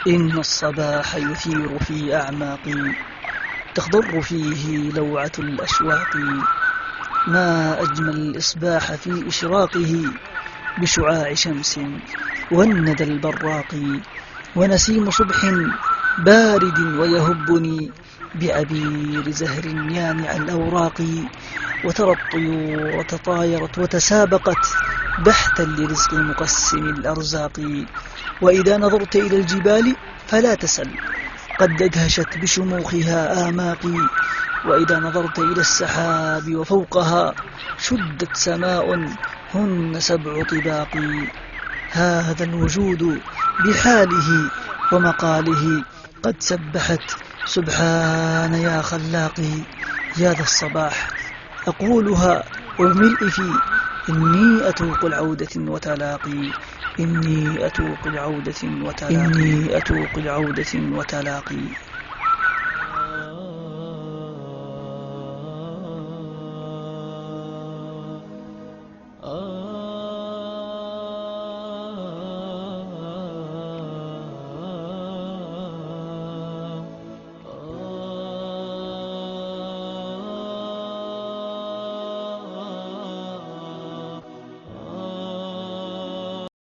إن الصباح يثير في أعماقي، تخضر فيه لوعة الأشواق. ما أجمل الإصباح في إشراقه بشعاع شمس والندى البراق، ونسيم صبح بارد ويهبني بعبير زهر يانع الأوراق. وترى الطيور تطايرت وتسابقت بحثا لرزق مقسم الأرزاق. وإذا نظرت إلى الجبال فلا تسل، قد أدهشت بشموخها آماقي. وإذا نظرت إلى السحاب وفوقها شدت سماء هن 7 طباق. هذا الوجود بحاله ومقاله قد سبحت سبحان يا خلاقي. يا ذا الصباح أقولها وبملء في، إني أتوق العودة وتلاقي. إني أتوق العودة وتلاقي.